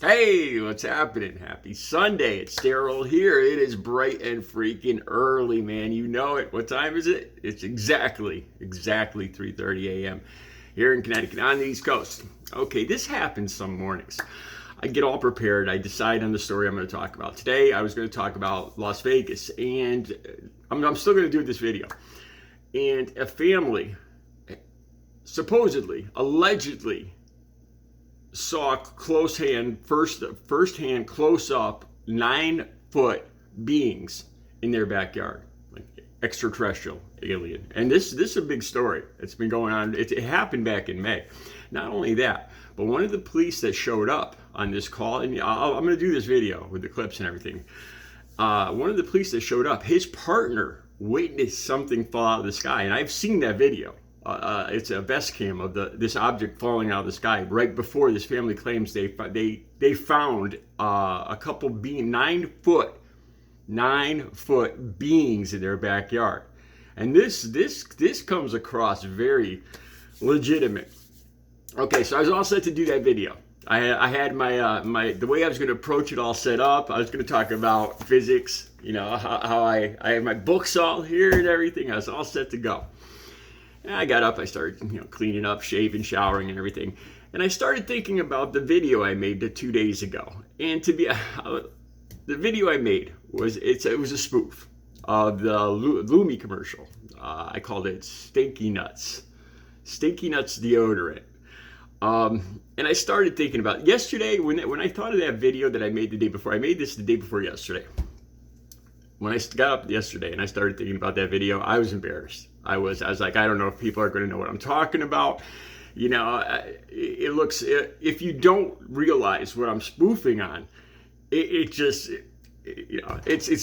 Hey, what's happening? Happy Sunday. It's Daryl here. It is bright and freaking early, man. You know it. What time is it? It's exactly 3:30 a.m. here in Connecticut on the East Coast. Okay, this happens some mornings. I get all prepared. I decide on the story I'm going to talk about. Today, I was going to talk about Las Vegas, and I'm still going to do this video. And a family, supposedly, allegedly, saw first-hand close-up 9-foot beings in their backyard, like extraterrestrial alien. And this is a big story. It's been going on. It happened back in May. Not only that, but one of the police that showed up on this call, and I'm going to do this video with the clips and everything. One of the police that showed up, his partner witnessed something fall out of the sky, and I've seen that video. It's a vest cam of this object falling out of the sky right before this family claims they found a couple 9-foot beings in their backyard, and this comes across very legitimate. Okay, so I was all set to do that video. I had my the way I was going to approach it all set up. I was going to talk about physics, how I have my books all here and everything. I was all set to go. And I got up, I started cleaning up, shaving, showering, and everything. And I started thinking about the video I made 2 days ago. And the video I made was it was a spoof of the LUME commercial. I called it STANKYNUTZ. STANKYNUTZ deodorant. And I started thinking about yesterday when I thought of that video that I made the day before. I made this the day before yesterday. When I got up yesterday and I started thinking about that video, I was embarrassed. I was like, I don't know if people are going to know what I'm talking about. It looks, if you don't realize what I'm spoofing on, it's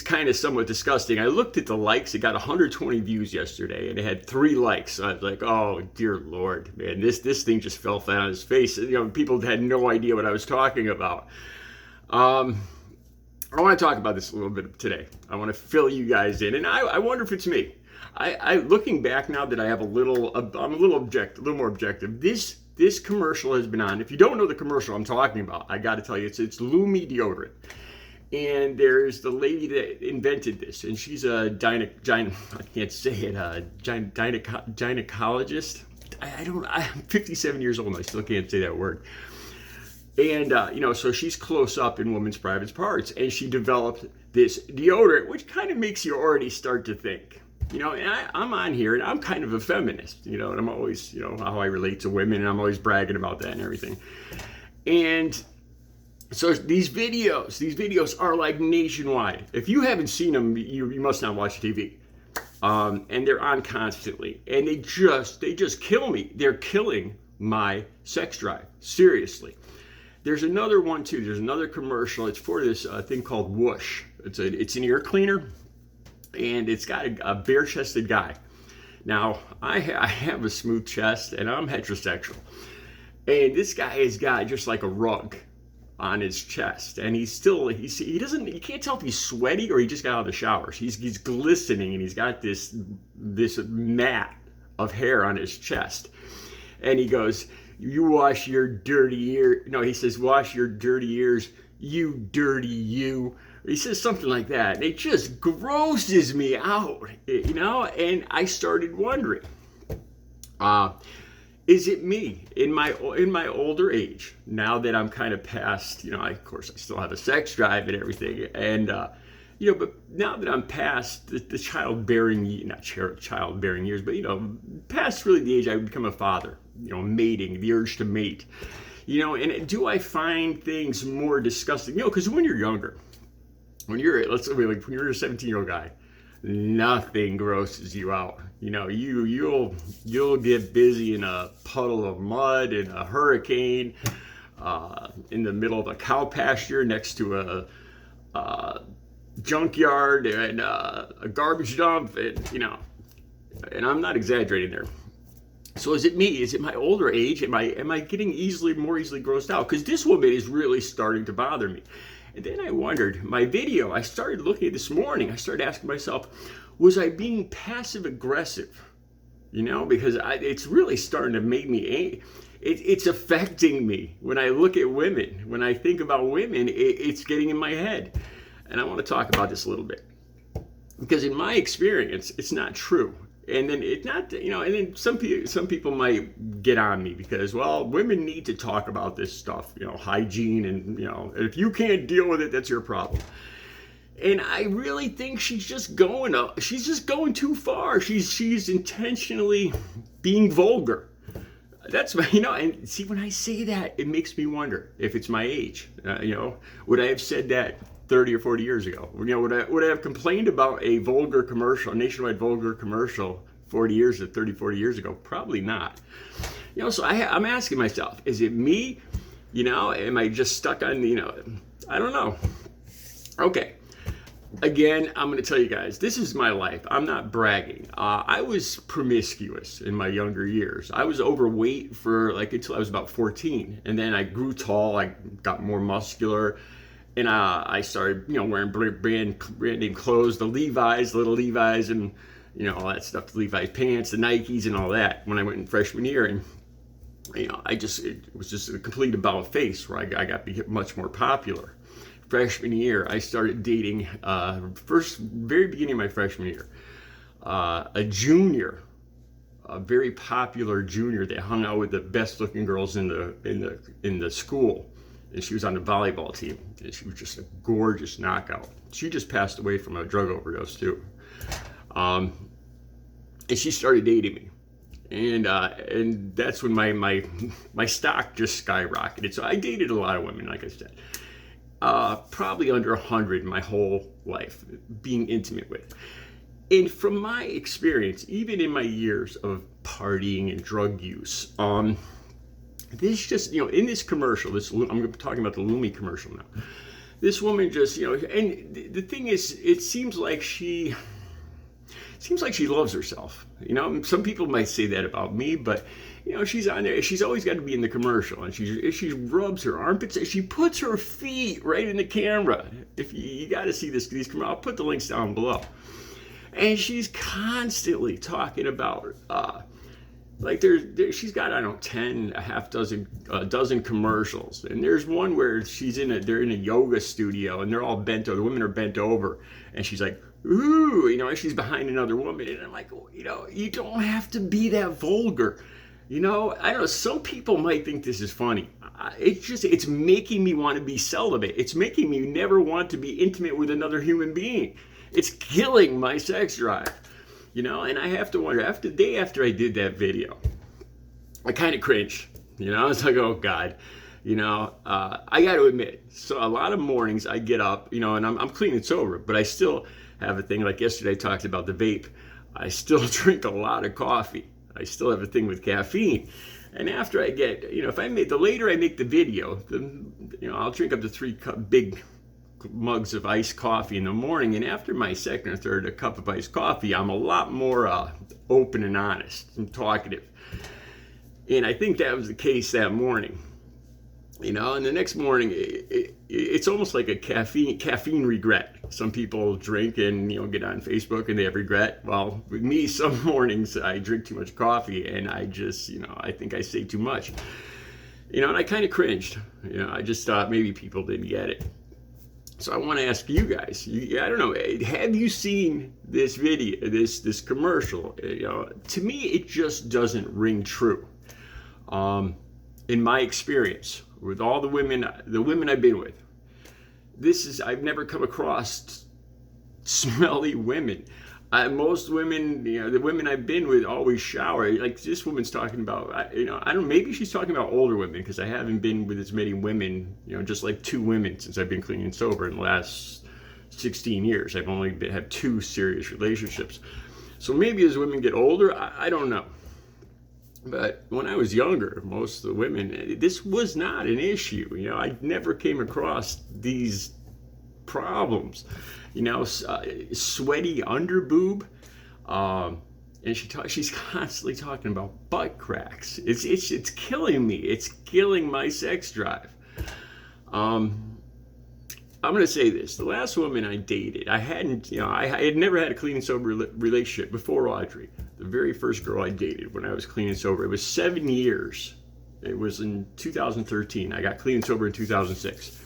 kind of somewhat disgusting. I looked at the likes. It got 120 views yesterday, and it had 3 likes. I was like, oh, dear Lord, man, this thing just fell flat on his face. People had no idea what I was talking about. I want to talk about this a little bit today. I want to fill you guys in, and I wonder if it's me. I looking back now that I have I'm a little more objective. This commercial has been on. If you don't know the commercial I'm talking about, I got to tell you, it's LUME deodorant, and there's the lady that invented this, and she's a gynecologist. I'm 57 years old and I still can't say that word. And, so she's close up in women's private parts, and she developed this deodorant, which kind of makes you already start to think, and I'm on here, and I'm kind of a feminist, and I'm always, how I relate to women, and I'm always bragging about that and everything. And so these videos are like nationwide. If you haven't seen them, you must not watch TV. And they're on constantly, and they just kill me. They're killing my sex drive, seriously. There's another one too. There's another commercial. It's for this thing called Wush. It's an ear cleaner, and it's got a bare-chested guy. Now I have a smooth chest, and I'm heterosexual, and this guy has got just like a rug on his chest, and he can't tell if he's sweaty or he just got out of the shower. He's glistening, and he's got this mat of hair on his chest, and he goes, "You wash your dirty ear." No, he says, "Wash your dirty ears, you dirty you." He says something like that. It just grosses me out, and I started wondering, is it me in my older age, now that I'm kind of past, of course I still have a sex drive and everything, and but now that I'm past the childbearing years, but past really the age I would become a father, mating, the urge to mate, and do I find things more disgusting? Because when you're younger, when you're a 17-year-old guy, nothing grosses you out. You'll get busy in a puddle of mud, in a hurricane, in the middle of a cow pasture next to a junkyard and a garbage dump, and I'm not exaggerating there. So is it me? Is it my older age? Am I getting more easily grossed out? Because this woman is really starting to bother me. And then I wondered, my video, I started looking at this morning, I started asking myself, was I being passive aggressive? Because it's really starting to make me it's affecting me when I look at women. When I think about women, it's getting in my head. And I want to talk about this a little bit. Because in my experience, it's not true. And then it's not, and then some people might get on me because, well, women need to talk about this stuff, hygiene, and, if you can't deal with it, that's your problem. And I really think she's just going too far. She's intentionally being vulgar. That's and see, when I say that, it makes me wonder if it's my age. Would I have said that 30 or 40 years ago? Would I have complained about a vulgar commercial, a nationwide vulgar commercial 40 years ago? Probably not. So I'm asking myself, is it me? Am I just stuck on, I don't know. Okay. Again, I'm going to tell you guys, this is my life. I'm not bragging. I was promiscuous in my younger years. I was overweight for until I was about 14. And then I grew tall. I got more muscular. And I started, wearing brand name clothes, the little Levi's, and, all that stuff, the Levi's pants, the Nikes, and all that when I went in freshman year. And, it was just a complete about face where I got much more popular. Freshman year, I started dating, very beginning of my freshman year, a junior, a very popular junior that hung out with the best looking girls in the school. And she was on the volleyball team, and she was just a gorgeous knockout. She just passed away from a drug overdose too. And she started dating me, and that's when my stock just skyrocketed. So I dated a lot of women, like I said, probably under 100 my whole life, being intimate with. And from my experience, even in my years of partying and drug use, this just, in this commercial, I'm talking about the LUME commercial now. This woman just, and the thing is, it seems like she loves herself. Some people might say that about me, but, she's on there. She's always got to be in the commercial, and she rubs her armpits. She puts her feet right in the camera. If you got to see these commercials, I'll put the links down below. And she's constantly talking about, she's got, I don't know, 10, a dozen commercials. And there's one where they're in a yoga studio, and they're all bent over. The women are bent over, and she's like, ooh, and she's behind another woman. And I'm like, you don't have to be that vulgar. I don't know, some people might think this is funny. It's making me want to be celibate. It's making me never want to be intimate with another human being. It's killing my sex drive. And I have to wonder, the day after I did that video, I kind of cringed. I was like, oh God. I got to admit, so a lot of mornings I get up, and I'm clean and sober, but I still have a thing, like yesterday I talked about the vape. I still drink a lot of coffee. I still have a thing with caffeine. And after I get, the later I make the video, I'll drink up to 3 big mugs of iced coffee in the morning. And after my second or third cup of iced coffee, I'm a lot more open and honest and talkative. And I think that was the case that morning. And the next morning, it's almost like a caffeine regret. Some people drink and, get on Facebook and they have regret. Well, with me, some mornings I drink too much coffee and I just, I think I say too much. And I kind of cringed. I just thought maybe people didn't get it. So I want to ask you guys, I don't know, have you seen this video, this commercial? To me, it just doesn't ring true. In my experience, with all the women I've been with, I've never come across smelly women. Most women, the women I've been with always shower. Like this woman's talking about, I don't, maybe she's talking about older women, because I haven't been with as many women, just like 2 women since I've been clean and sober in the last 16 years. I've only had 2 serious relationships. So maybe as women get older, I don't know. But when I was younger, most of the women, this was not an issue. I never came across these problems. Sweaty underboob. And she's constantly talking about butt cracks. It's killing me. It's killing my sex drive. I'm going to say this. The last woman I dated, I had never had a clean and sober relationship before Audrey. The very first girl I dated when I was clean and sober, it was 7 years It was in 2013. I got clean and sober in 2006.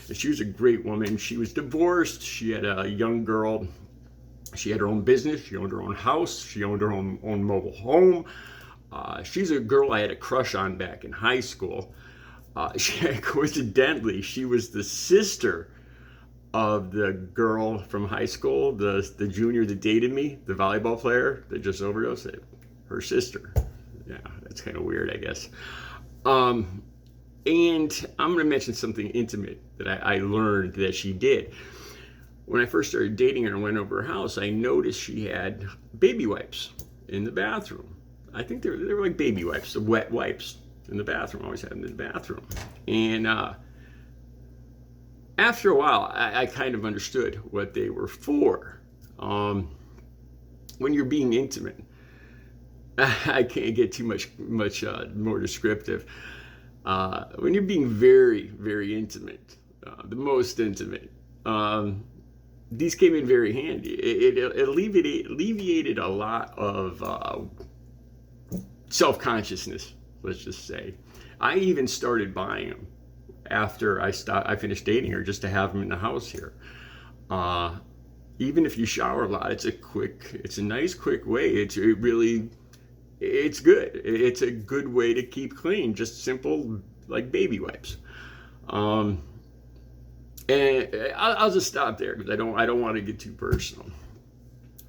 And she was a great woman. She was divorced. She had a young girl. She had her own business. She owned her own house. She owned her own mobile home. She's a girl I had a crush on back in high school. Coincidentally, she was the sister of the girl from high school, the junior that dated me, the volleyball player that just overdosed. Her sister. Yeah, that's kind of weird, I guess. And I'm going to mention something intimate that I learned that she did. When I first started dating her and went over her house, I noticed she had baby wipes in the bathroom. I think they were like baby wipes, the wet wipes in the bathroom. I always had them in the bathroom. And after a while, I kind of understood what they were for. When you're being intimate, I can't get too much more descriptive. When you're being very, very intimate, the most intimate, these came in very handy. It alleviated a lot of self-consciousness, let's just say. I even started buying them after I finished dating her, just to have them in the house here. Even if you shower a lot, it's a nice quick way. It's good. It's a good way to keep clean, just simple like baby wipes. And I'll just stop there because I don't want to get too personal.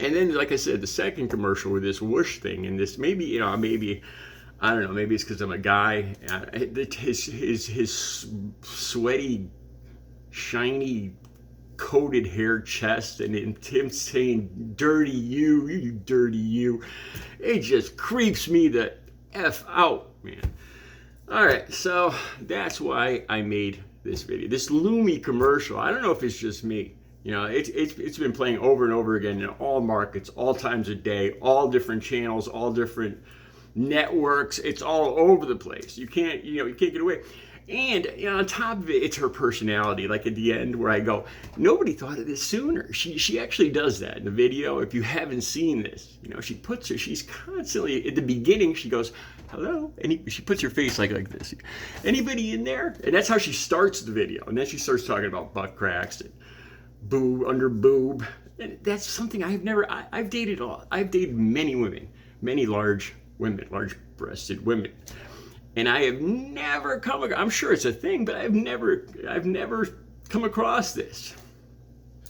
And then, like I said, the second commercial with this Wush thing, and this maybe I don't know, maybe it's because I'm a guy. His sweaty, shiny, coated hair chest, and him saying "dirty you dirty you," it just creeps me the F out, man. All right, so that's why I made this video, this LUME commercial. I don't know if it's just me. It's been playing over and over again in all markets, all times of day, all different channels, all different networks. It's all over the place. You can't get away. And on top of it, it's her personality. Like at the end where I go, nobody thought of this sooner. She actually does that in the video. If you haven't seen this, she's constantly, at the beginning, she goes, hello, and she puts her face like this. Anybody in there? And that's how she starts the video. And then she starts talking about butt cracks and boob, under boob. And that's something I've dated many women, many large women, large breasted women. And I have never I'm sure it's a thing, but I've never come across this.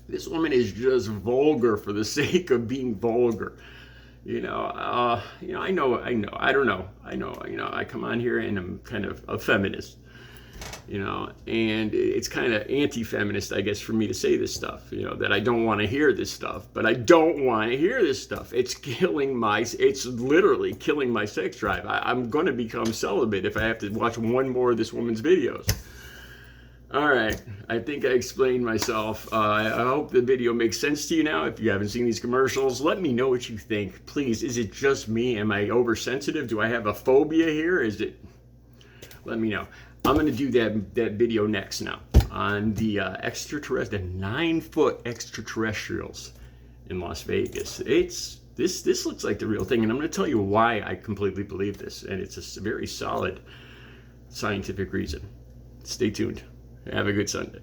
This woman is just vulgar for the sake of being vulgar. I come on here and I'm kind of a feminist, and it's kind of anti-feminist, I guess, for me to say this stuff, that I don't want to hear this stuff, but I don't want to hear this stuff. It's literally killing my sex drive. I'm going to become celibate if I have to watch one more of this woman's videos. All right, I think I explained myself. I hope the video makes sense to you now. If you haven't seen these commercials, let me know what you think. Please, is it just me? Am I oversensitive? Do I have a phobia here? Let me know. I'm going to do that video next now on the 9-foot extraterrestrials in Las Vegas. This looks like the real thing, and I'm going to tell you why I completely believe this, and it's a very solid scientific reason. Stay tuned. Have a good Sunday.